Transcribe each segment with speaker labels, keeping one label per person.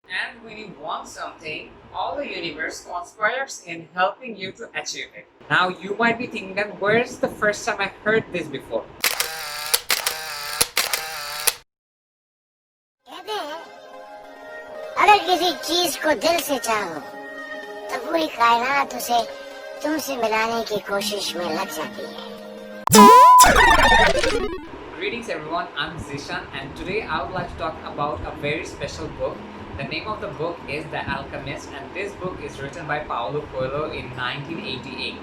Speaker 1: And when you want something, all the universe conspires in helping you to achieve it. Now you might be thinking, where's the first time I heard this before?
Speaker 2: कहते हैं अगर किसी चीज को दिल से चाहो तो पूरी कायनात उसे तुमसे मिलाने की कोशिश में लग जाती है।
Speaker 1: Greetings everyone, I'm Zishan and today I would like to talk about a very special book. The name of the book is The Alchemist and this book is written by Paulo Coelho in 1988.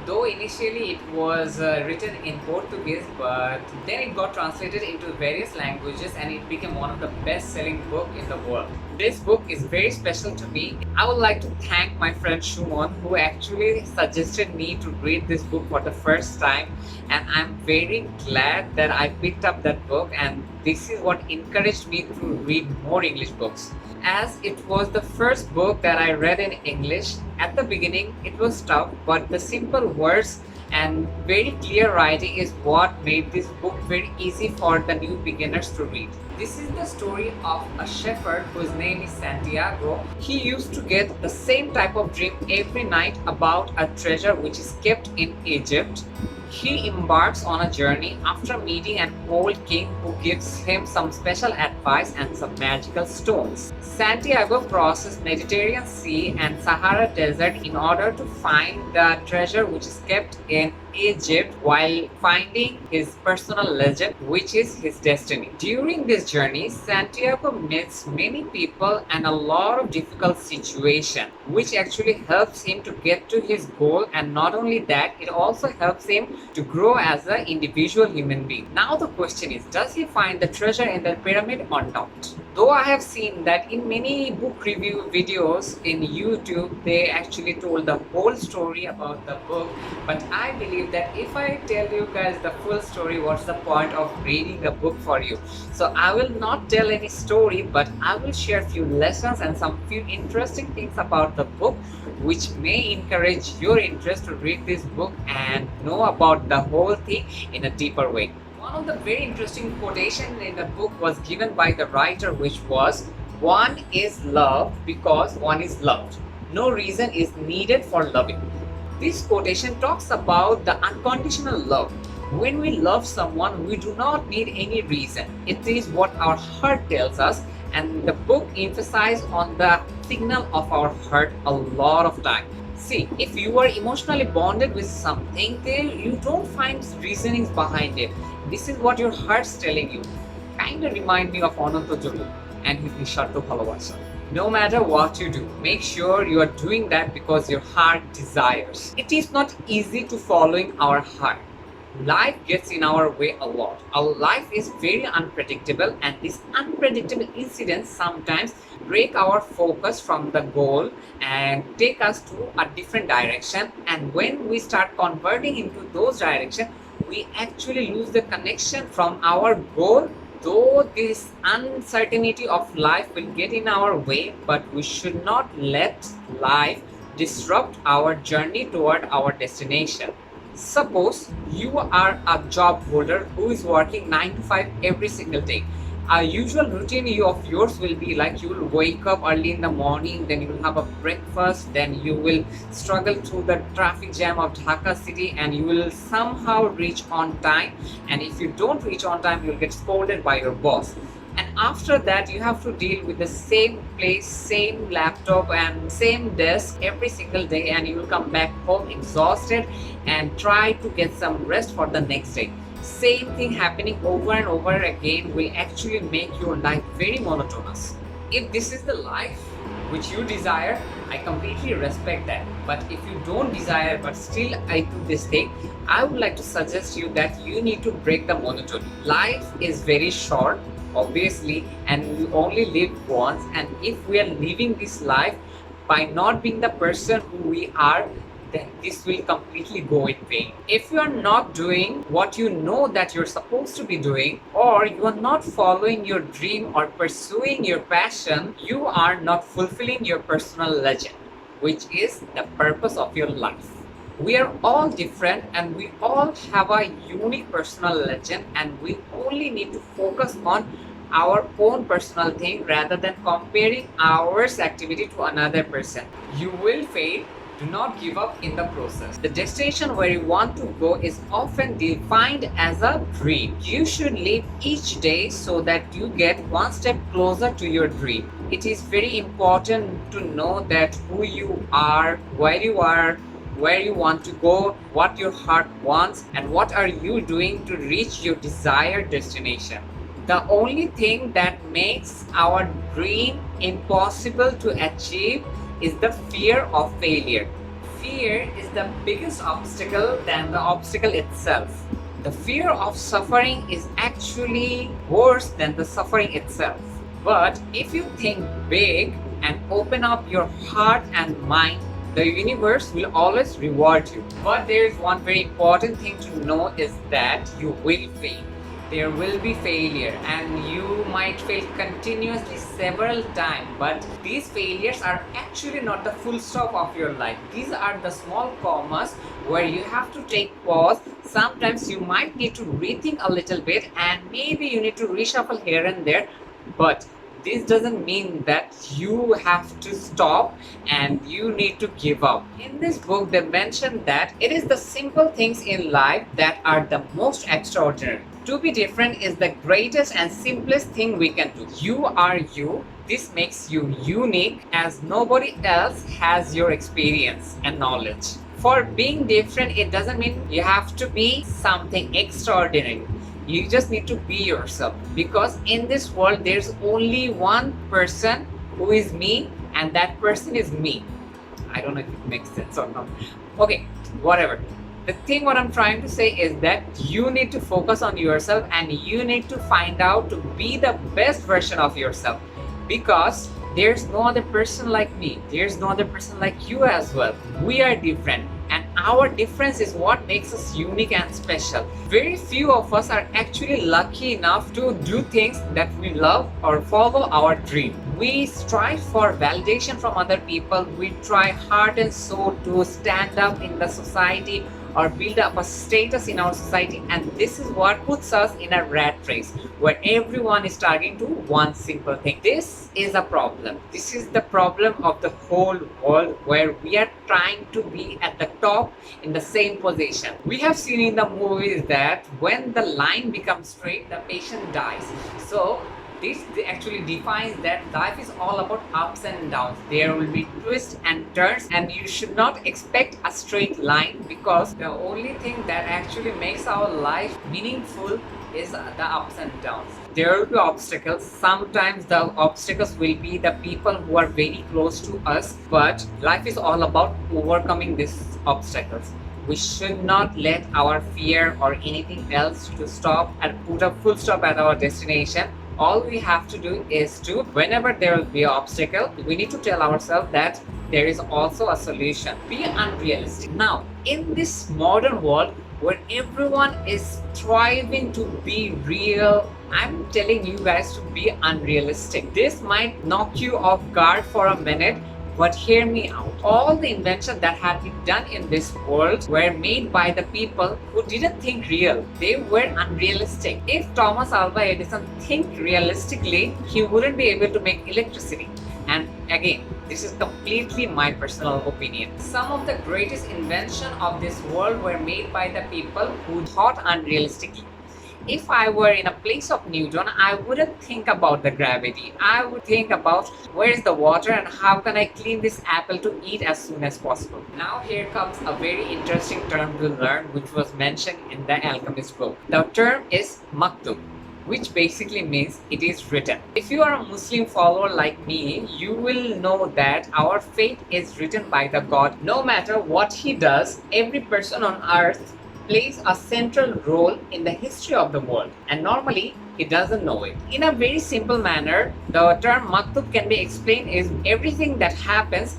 Speaker 1: Though initially it was written in Portuguese, but then it got translated into various languages and it became one of the best-selling book in the world. This book is very special to me. I would like to thank my friend Shumon who actually suggested me to read this book for the first time, and I'm very glad that I picked up that book, and this is what encouraged me to read more English books. As it was the first book that I read in English, at the beginning it was tough, but the simple words and very clear writing is what made this book very easy for the new beginners to read. This is the story of a shepherd whose name is Santiago. He used to get the same type of dream every night about a treasure which is kept in Egypt. He embarks on a journey after meeting an old king who gives him some special advice and some magical stones. Santiago crosses Mediterranean Sea and Sahara Desert in order to find the treasure which is kept in Egypt while finding his personal legend which is his destiny. During this journey, Santiago meets many people and a lot of difficult situations which actually helps him to get to his goal, and not only that, it also helps him to grow as an individual human being. Now the question is, does he find the treasure in the pyramid or not? Though I have seen that in many book review videos in YouTube, they actually told the whole story about the book, but I believe that if I tell you guys the full story, what's the point of reading the book for you? So I will not tell any story, but I will share few lessons and some few interesting things about the book which may encourage your interest to read this book and know about the whole thing in a deeper way. One of the very interesting quotation in the book was given by the writer, which was, "One is loved because one is loved. No reason is needed for loving." This quotation talks about the unconditional love. When we love someone, we do not need any reason. It is what our heart tells us, and the book emphasizes on the signal of our heart a lot of time. See, if you are emotionally bonded with something, then you don't find reasonings behind it. This is what your heart's telling you. Kinda remind me of Ananta Julu and his Nisharto Bhalabasa. No matter what you do, make sure you are doing that because your heart desires. It is not easy to following our heart. Life gets in our way a lot. Our life is very unpredictable, and these unpredictable incidents sometimes break our focus from the goal and take us to a different direction. And when we start converting into those directions, we actually lose the connection from our goal. Though this uncertainty of life will get in our way, but we should not let life disrupt our journey toward our destination. Suppose you are a job holder who is working 9 to 5 every single day. A usual routine of yours will be like you will wake up early in the morning, then you will have a breakfast, then you will struggle through the traffic jam of Dhaka city and you will somehow reach on time. And if you don't reach on time, you'll get scolded by your boss. And after that, you have to deal with the same place, same laptop, and same desk every single day, and you will come back home exhausted and try to get some rest for the next day. Same thing happening over and over again will actually make your life very monotonous. If this is the life which you desire, I completely respect that. But if you don't desire but still I do this thing, I would like to suggest you that you need to break the monotony. Life is very short, obviously, and we only live once, and if we are living this life by not being the person who we are, then this will completely go in vain. If you are not doing what you know that you're supposed to be doing, or you are not following your dream or pursuing your passion, you are not fulfilling your personal legend, which is the purpose of your life. We are all different and we all have a unique personal legend, and we only need to focus on our own personal thing rather than comparing our activity to another person. You will fail. Do not give up in the process. The destination where you want to go is often defined as a dream. You should live each day so that you get one step closer to your dream. It is very important to know that who you are, where you want to go, what your heart wants, and what are you doing to reach your desired destination. The only thing that makes our dream impossible to achieve is the fear of failure. Fear is the biggest obstacle than the obstacle itself. The fear of suffering is actually worse than the suffering itself. But if you think big and open up your heart and mind, the universe will always reward you. But there is one very important thing to know is that you will fail. There will be failure and you might fail continuously several times, but these failures are actually not the full stop of your life. These are the small commas where you have to take pause. Sometimes you might need to rethink a little bit and maybe you need to reshuffle here and there, but this doesn't mean that you have to stop and you need to give up. In this book, they mention that it is the simple things in life that are the most extraordinary. To be different is the greatest and simplest thing we can do. You are you. This makes you unique as nobody else has your experience and knowledge. For being different, it doesn't mean you have to be something extraordinary. You just need to be yourself, because in this world there's only one person who is me, and that person is me. I don't know if it makes sense or not. Okay, whatever. The thing what I'm trying to say is that you need to focus on yourself and you need to find out to be the best version of yourself, because there's no other person like me. There's no other person like you as well. We are different, and our difference is what makes us unique and special. Very few of us are actually lucky enough to do things that we love or follow our dream. We strive for validation from other people. We try heart and soul to stand up in the society or build up a status in our society, and this is what puts us in a rat race where everyone is targeting to one simple thing. This is a problem. This is the problem of the whole world, where we are trying to be at the top in the same position. We have seen in the movies that when the line becomes straight, the patient dies. So this actually defines that life is all about ups and downs. There will be twists and turns, and you should not expect a straight line, because the only thing that actually makes our life meaningful is the ups and downs. There will be obstacles. Sometimes the obstacles will be the people who are very close to us, but life is all about overcoming these obstacles. We should not let our fear or anything else to stop and put a full stop at our destination. All we have to do is to, whenever there will be an obstacle, we need to tell ourselves that there is also a solution. Be unrealistic. Now, in this modern world where everyone is striving to be real, I'm telling you guys to be unrealistic. This might knock you off guard for a minute, but hear me out. All the inventions that have been done in this world were made by the people who didn't think real. They were unrealistic. If Thomas Alva Edison think realistically, he wouldn't be able to make electricity. And again, this is completely my personal opinion. Some of the greatest inventions of this world were made by the people who thought unrealistically. If I were in a place of Newton, I wouldn't think about the gravity. I would think about where is the water and how can I clean this apple to eat as soon as possible. Now here comes a very interesting term to learn, which was mentioned in the Alchemist book. The term is maktub, which basically means it is written. If you are a Muslim follower like me, you will know that our fate is written by the God. No matter what he does, every person on earth plays a central role in the history of the world, and normally he doesn't know it. In a very simple manner, the term maktub can be explained as everything that happens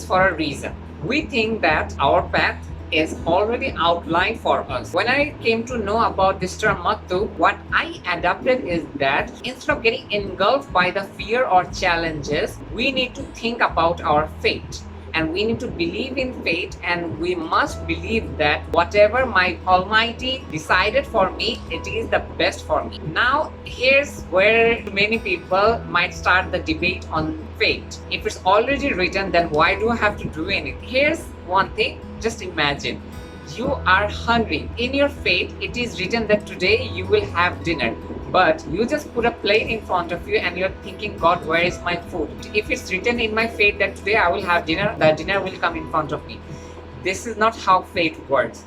Speaker 1: for a reason. We think that our path is already outlined for us. When I came to know about this term maktub, what I adopted is that instead of getting engulfed by the fear or challenges, we need to think about our fate. and we need to believe in fate, and we must believe that whatever my Almighty decided for me, it is the best for me. Now, here's where many people might start the debate on fate. If it's already written, then why do I have to do anything? Here's one thing, just imagine. You are hungry. In your fate, it is written that today you will have dinner. But you just put a plate in front of you and you're thinking, God, where is my food? If it's written in my fate that today I will have dinner, the dinner will come in front of me. This is not how fate works.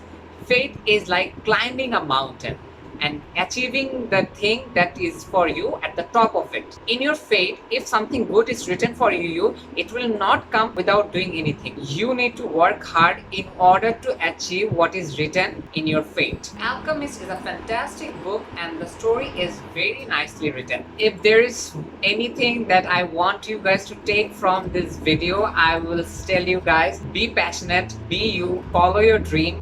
Speaker 1: Fate is like climbing a mountain and achieving the thing that is for you at the top of it. In your fate, if something good is written for you, it will not come without doing anything. You need to work hard in order to achieve what is written in your fate. Alchemist is a fantastic book and the story is very nicely written. If there is anything that I want you guys to take from this video, I will tell you guys, be passionate, be you, follow your dream.